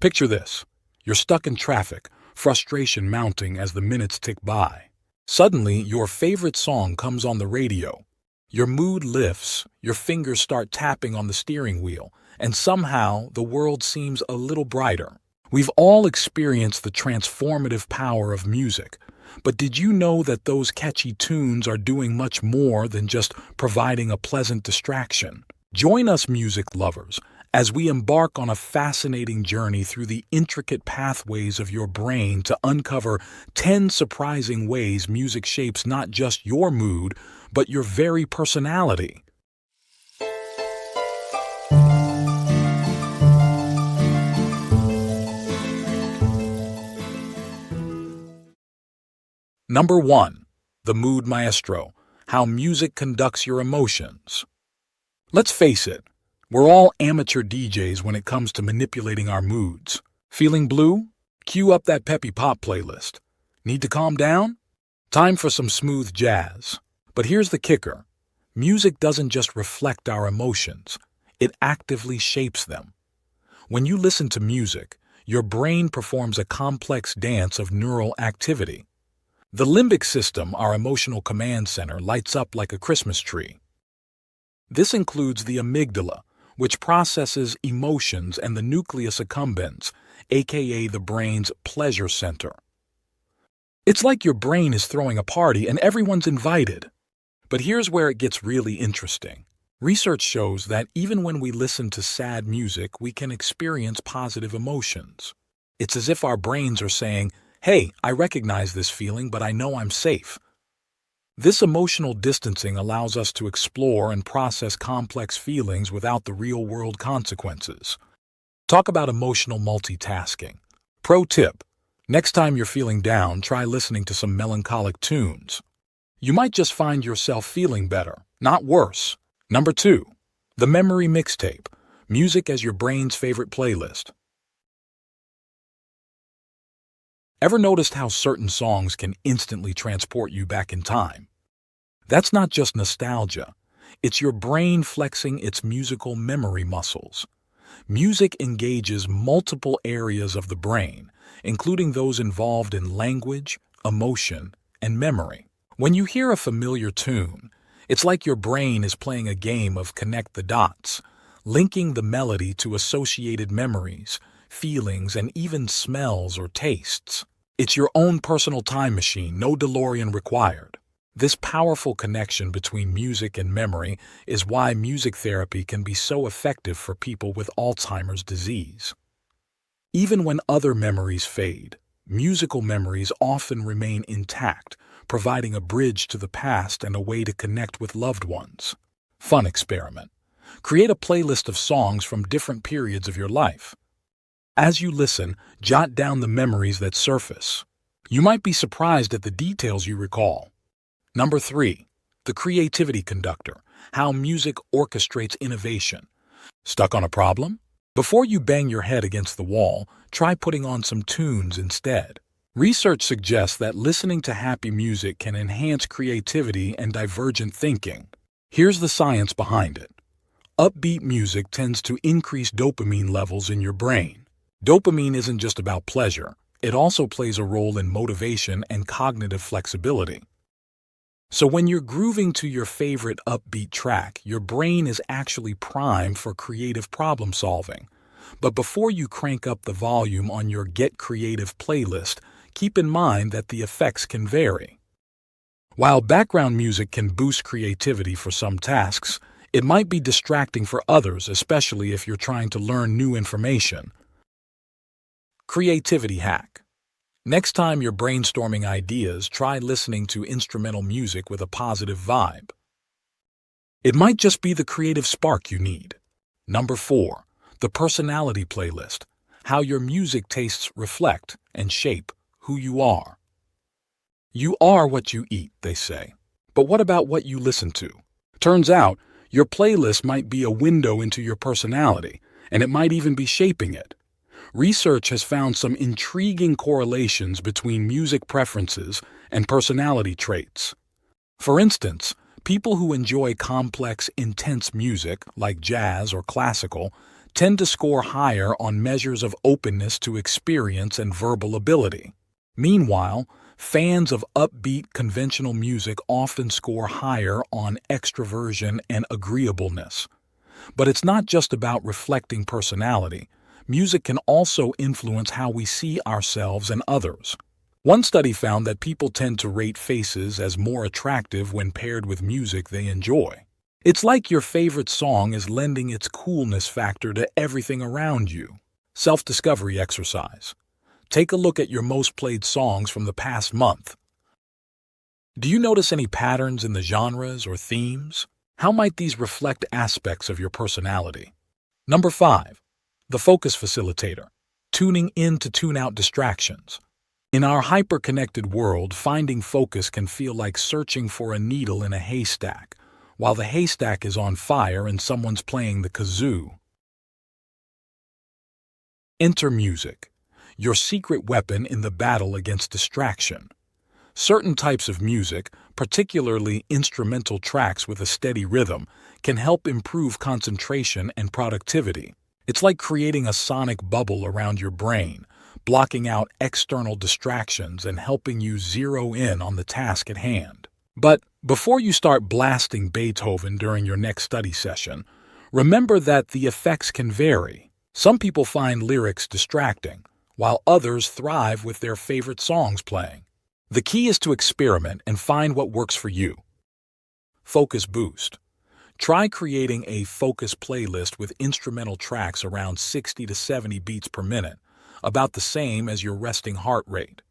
Picture this. You're stuck in traffic, frustration mounting as the minutes tick by. Suddenly, your favorite song comes on the radio. Your mood lifts, your fingers start tapping on the steering wheel, and somehow the world seems a little brighter. We've all experienced the transformative power of music, but did you know that those catchy tunes are doing much more than just providing a pleasant distraction? Join us, music lovers, as we embark on a fascinating journey through the intricate pathways of your brain to uncover 10 surprising ways music shapes not just your mood, but your very personality. Number 1. The Mood Maestro: How Music Conducts Your Emotions. Let's face it, we're all amateur DJs when it comes to manipulating our moods. Feeling blue? Cue up that peppy pop playlist. Need to calm down? Time for some smooth jazz. But here's the kicker. Music doesn't just reflect our emotions, it actively shapes them. When you listen to music, your brain performs a complex dance of neural activity. The limbic system, our emotional command center, lights up like a Christmas tree. This includes the amygdala, which processes emotions, and the nucleus accumbens, aka the brain's pleasure center. It's like your brain is throwing a party and everyone's invited. But here's where it gets really interesting. Research shows that even when we listen to sad music, we can experience positive emotions. It's as if our brains are saying, "Hey, I recognize this feeling, but I know I'm safe." This emotional distancing allows us to explore and process complex feelings without the real-world consequences. Talk about emotional multitasking. Pro tip: next time you're feeling down, try listening to some melancholic tunes. You might just find yourself feeling better, not worse. Number 2. The Memory Mixtape: Music as your brain's favorite playlist. Ever noticed how certain songs can instantly transport you back in time? That's not just nostalgia. It's your brain flexing its musical memory muscles. Music engages multiple areas of the brain, including those involved in language, emotion, and memory. When you hear a familiar tune, it's like your brain is playing a game of connect the dots, linking the melody to associated memories, feelings, and even smells or tastes. It's your own personal time machine, no DeLorean required. This powerful connection between music and memory is why music therapy can be so effective for people with Alzheimer's disease. Even when other memories fade, musical memories often remain intact, providing a bridge to the past and a way to connect with loved ones. Fun experiment. Create a playlist of songs from different periods of your life. As you listen, jot down the memories that surface. You might be surprised at the details you recall. Number 3. The Creativity Conductor: How Music Orchestrates Innovation. Stuck on a problem? Before you bang your head against the wall, try putting on some tunes instead. Research suggests that listening to happy music can enhance creativity and divergent thinking. Here's the science behind it. Upbeat music tends to increase dopamine levels in your brain. Dopamine isn't just about pleasure. It also plays a role in motivation and cognitive flexibility. So when you're grooving to your favorite upbeat track, your brain is actually primed for creative problem solving. But before you crank up the volume on your Get Creative playlist, keep in mind that the effects can vary. While background music can boost creativity for some tasks, it might be distracting for others, especially if you're trying to learn new information. Creativity hack. Next time you're brainstorming ideas, try listening to instrumental music with a positive vibe. It might just be the creative spark you need. Number 4. The Personality Playlist: How Your Music Tastes Reflect and Shape Who You Are. You are what you eat, they say. But what about what you listen to? Turns out, your playlist might be a window into your personality, and it might even be shaping it. Research has found some intriguing correlations between music preferences and personality traits. For instance, people who enjoy complex, intense music, like jazz or classical, tend to score higher on measures of openness to experience and verbal ability. Meanwhile, fans of upbeat conventional music often score higher on extroversion and agreeableness. But it's not just about reflecting personality. Music can also influence how we see ourselves and others. One study found that people tend to rate faces as more attractive when paired with music they enjoy. It's like your favorite song is lending its coolness factor to everything around you. Self-discovery exercise. Take a look at your most played songs from the past month. Do you notice any patterns in the genres or themes? How might these reflect aspects of your personality? Number 5. The focus facilitator. Tuning in to tune out distractions. In our hyper-connected world, finding focus can feel like searching for a needle in a haystack, while the haystack is on fire and someone's playing the kazoo. Enter music, your secret weapon in the battle against distraction. Certain types of music, particularly instrumental tracks with a steady rhythm, can help improve concentration and productivity. It's like creating a sonic bubble around your brain, blocking out external distractions and helping you zero in on the task at hand. But before you start blasting Beethoven during your next study session, remember that the effects can vary. Some people find lyrics distracting, while others thrive with their favorite songs playing. The key is to experiment and find what works for you. Focus boost. Try creating a focus playlist with instrumental tracks around 60 to 70 beats per minute, about the same as your resting heart rate.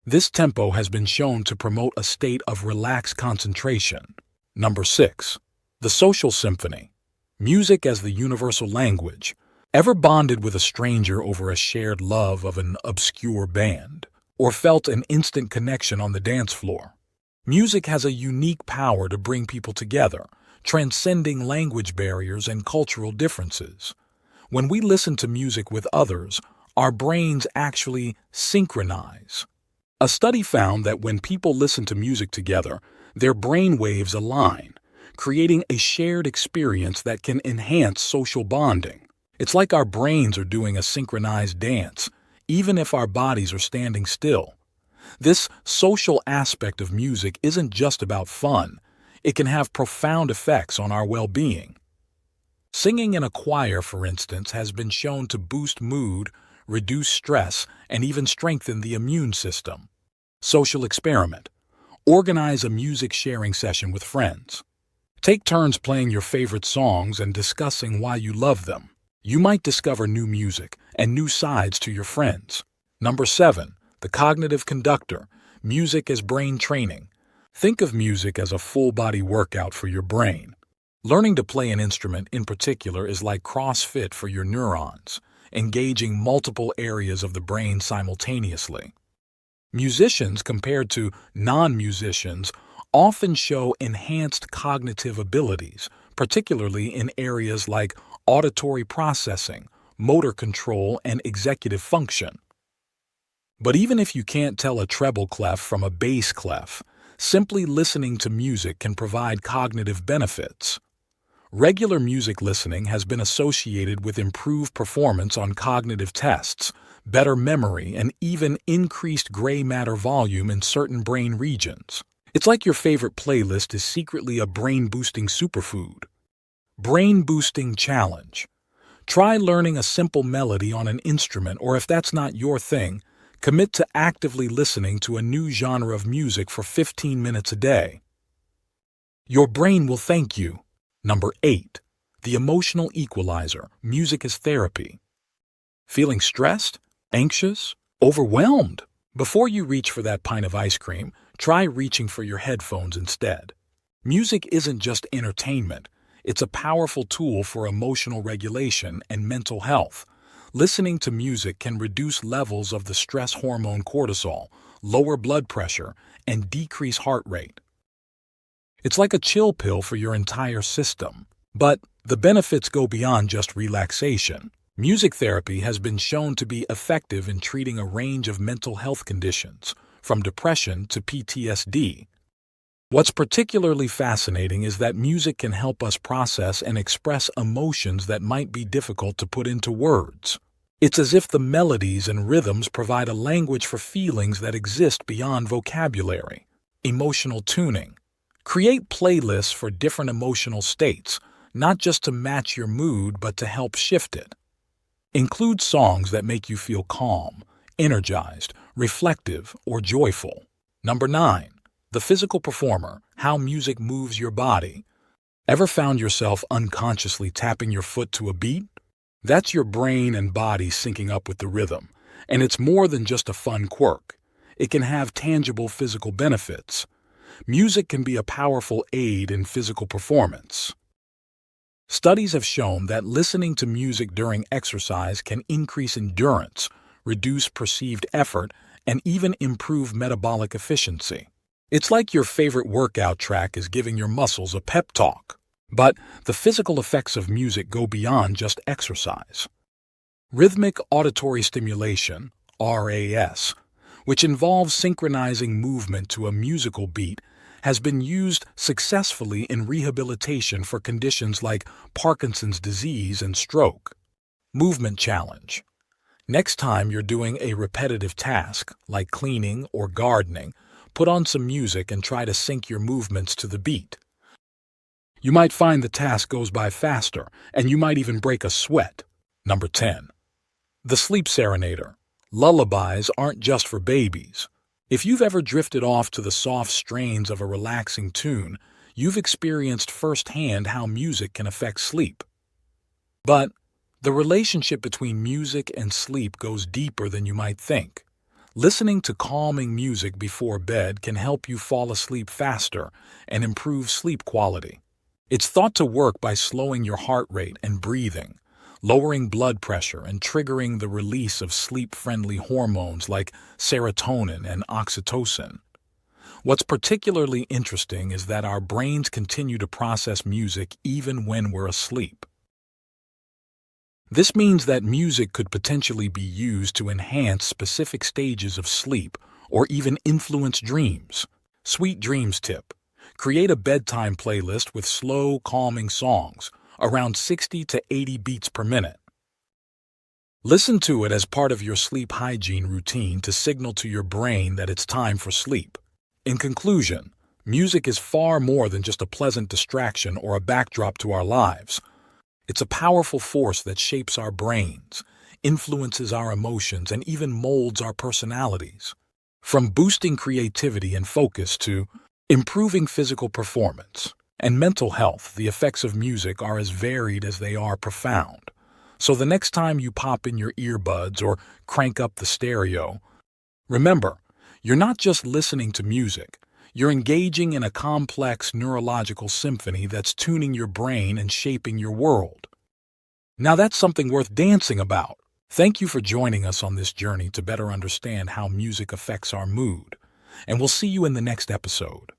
This tempo has been shown to promote a state of relaxed concentration. Number 6. The social symphony. Music as the universal language. Ever bonded with a stranger over a shared love of an obscure band? Or felt an instant connection on the dance floor? Music has a unique power to bring people together, transcending language barriers and cultural differences. When we listen to music with others, our brains actually synchronize. A study found that when people listen to music together, their brain waves align, creating a shared experience that can enhance social bonding. It's like our brains are doing a synchronized dance, even if our bodies are standing still. This social aspect of music isn't just about fun. It can have profound effects on our well-being. Singing in a choir, for instance, has been shown to boost mood, reduce stress, and even strengthen the immune system. Social experiment. Organize a music sharing session with friends. Take turns playing your favorite songs and discussing why you love them. You might discover new music and new sides to your friends. Number 7. The cognitive conductor. Music as brain training. Think of music as a full-body workout for your brain. Learning to play an instrument in particular is like CrossFit for your neurons, engaging multiple areas of the brain simultaneously. Musicians, compared to non-musicians, often show enhanced cognitive abilities, particularly in areas like auditory processing, motor control, and executive function. But even if you can't tell a treble clef from a bass clef, simply listening to music can provide cognitive benefits. Regular music listening has been associated with improved performance on cognitive tests, better memory, and even increased gray matter volume in certain brain regions. It's like your favorite playlist is secretly a brain-boosting superfood. Brain-boosting challenge. Try learning a simple melody on an instrument, or if that's not your thing, commit to actively listening to a new genre of music for 15 minutes a day. Your brain will thank you. Number 8. The emotional equalizer. Music as therapy. Feeling stressed, anxious, overwhelmed? Before you reach for that pint of ice cream, try reaching for your headphones instead. Music isn't just entertainment. It's a powerful tool for emotional regulation and mental health. Listening to music can reduce levels of the stress hormone cortisol, lower blood pressure, and decrease heart rate. It's like a chill pill for your entire system. But the benefits go beyond just relaxation. Music therapy has been shown to be effective in treating a range of mental health conditions, from depression to PTSD. What's particularly fascinating is that music can help us process and express emotions that might be difficult to put into words. It's as if the melodies and rhythms provide a language for feelings that exist beyond vocabulary. Emotional tuning. Create playlists for different emotional states, not just to match your mood but to help shift it. Include songs that make you feel calm, energized, reflective, or joyful. Number 9. The physical performer, how music moves your body. Ever found yourself unconsciously tapping your foot to a beat? That's your brain and body syncing up with the rhythm, and it's more than just a fun quirk. It can have tangible physical benefits. Music can be a powerful aid in physical performance. Studies have shown that listening to music during exercise can increase endurance, reduce perceived effort, and even improve metabolic efficiency. It's like your favorite workout track is giving your muscles a pep talk. But the physical effects of music go beyond just exercise. Rhythmic auditory stimulation, RAS, which involves synchronizing movement to a musical beat, has been used successfully in rehabilitation for conditions like Parkinson's disease and stroke. Movement challenge. Next time you're doing a repetitive task, like cleaning or gardening, put on some music and try to sync your movements to the beat. You might find the task goes by faster, and you might even break a sweat. Number 10. The sleep serenader. Lullabies aren't just for babies. If you've ever drifted off to the soft strains of a relaxing tune, you've experienced firsthand how music can affect sleep. But the relationship between music and sleep goes deeper than you might think. Listening to calming music before bed can help you fall asleep faster and improve sleep quality. It's thought to work by slowing your heart rate and breathing, lowering blood pressure and triggering the release of sleep-friendly hormones like serotonin and oxytocin. What's particularly interesting is that our brains continue to process music even when we're asleep. This means that music could potentially be used to enhance specific stages of sleep or even influence dreams. Sweet dreams tip. Create a bedtime playlist with slow, calming songs, around 60 to 80 beats per minute. Listen to it as part of your sleep hygiene routine to signal to your brain that it's time for sleep. In conclusion, music is far more than just a pleasant distraction or a backdrop to our lives. It's a powerful force that shapes our brains, influences our emotions, and even molds our personalities. From boosting creativity and focus to improving physical performance and mental health, the effects of music are as varied as they are profound. So the next time you pop in your earbuds or crank up the stereo, remember, you're not just listening to music. You're engaging in a complex neurological symphony that's tuning your brain and shaping your world. Now that's something worth dancing about. Thank you for joining us on this journey to better understand how music affects our mood. And we'll see you in the next episode.